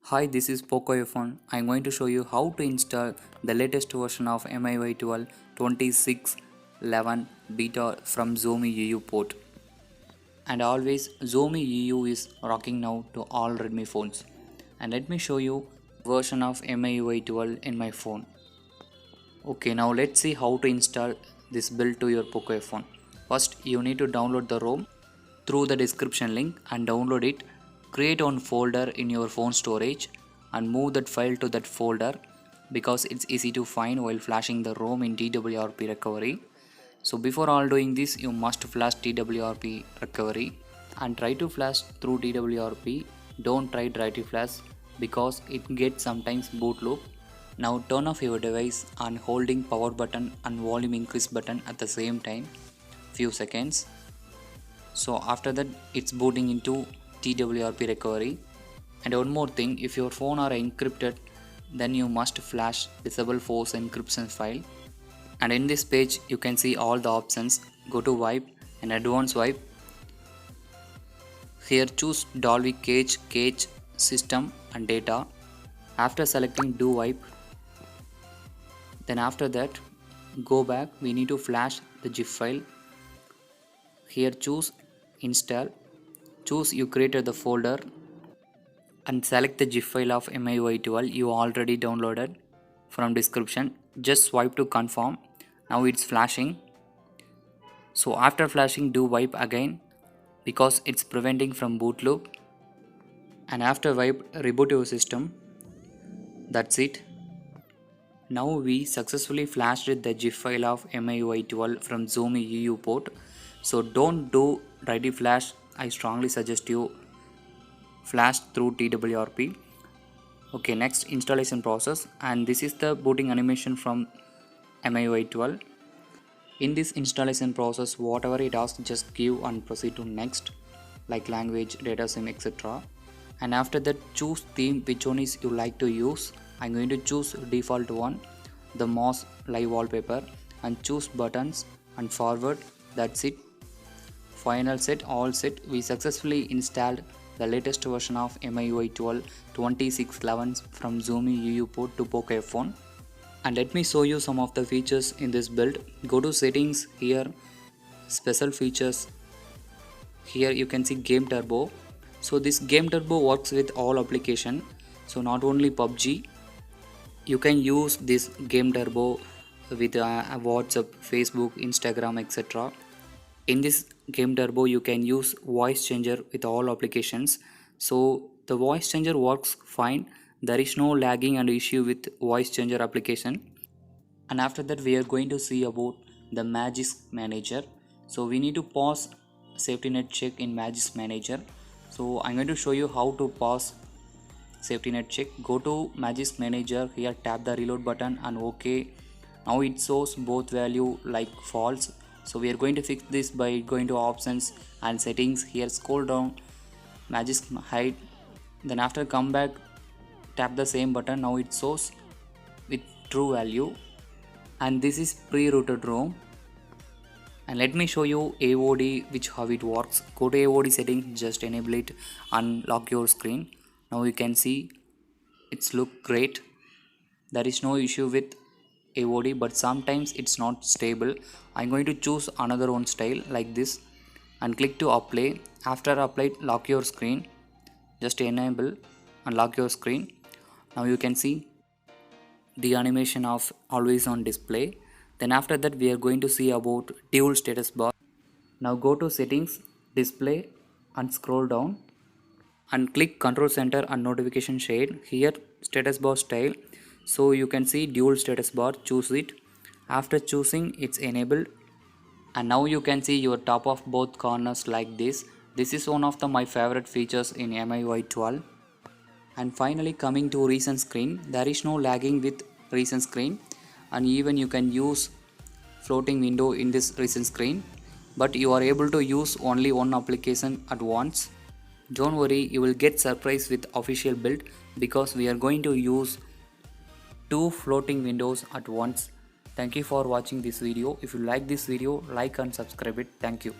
Hi, this is Poco F1. I'm going to show you how to install the latest version of MIUI 12 2611 beta from Xiaomi EU port. And always Xiaomi EU is rocking now to all Redmi phones. And let me show you version of MIUI 12 in my phone. Okay, now let's see how to install this build to your Poco F1. First, you need to download the ROM through the description link and download it. Create one folder in your phone storage and move that file to that folder because it's easy to find while flashing the ROM in TWRP recovery. So before all doing this, you must flash TWRP recovery and try to flash through TWRP. Don't try to flash because it gets sometimes boot loop. Now turn off your device and holding power button and volume increase button at the same time few seconds. So after that it's booting into TWRP recovery. And one more thing, if your phone are encrypted, then you must flash disable force encryption file. And in this page you can see all the options. Go to wipe and advanced wipe. Here choose Dolby cache system and data. After selecting do wipe, then after that go back, we need to flash the zip file. Here choose install, choose you created the folder and select the zip file of MIUI 12 you already downloaded from description. Just swipe to confirm. Now it's flashing. So after flashing do wipe again because it's preventing from boot loop. And after wipe reboot your system. That's it. Now we successfully flashed the zip file of MIUI 12 from Xiaomi EU port. So don't do ready flash. I strongly suggest you flash through TWRP. Okay, next installation process, and this is the booting animation from MIUI 12. In this installation process, whatever it asks, just give and proceed to next, like language, data sim, etc. And after that choose theme, which one is you like to use. I'm going to choose default one, the Moss live wallpaper, and choose buttons and forward. That's it. Final set, all set. We successfully installed the latest version of MIUI 12 2611 from Xiaomi EU port to Poco F1. And let me show you some of the features in this build. Go to settings, here special features. Here you can see game turbo. So this game turbo works with all application. So not only PUBG, you can use this game turbo with WhatsApp, Facebook, Instagram, etc. In this game turbo you can use voice changer with all applications. So the voice changer works fine. There is no lagging and issue with voice changer application. And after that we are going to see about the Magisk Manager. So we need to pause safety net check in Magisk Manager. So I'm going to show you how to pause safety net check. Go to Magisk Manager, here tap the reload button and OK. Now it shows both value like false. So we are going to fix this by going to options and settings. Here scroll down, Magisk hide, then after come back, tap the same button. Now it shows with true value. And this is pre-routed ROM. And let me show you AOD, which how it works. Go to AOD settings, just enable it and lock your screen. Now you can see it's look great. There is no issue with AOD, but sometimes it's not stable. I'm going to choose another one style like this and click to apply. After apply, lock your screen. Just enable and lock your screen. Now you can see the animation of always on display. Then after that we are going to see about dual status bar. Now go to settings, display and scroll down and click control center and notification shade. Here status bar style. So you can see dual status bar, choose it. After choosing, it's enabled. And now you can see your top of both corners like this. This is one of my favorite features in MIUI 12. And finally coming to recent screen, there is no lagging with recent screen, and even you can use floating window in this recent screen, but you are able to use only one application at once. Don't worry, you will get surprised with official build because we are going to use two floating windows at once. Thank you for watching this video. If you like this video, like and subscribe it. Thank you.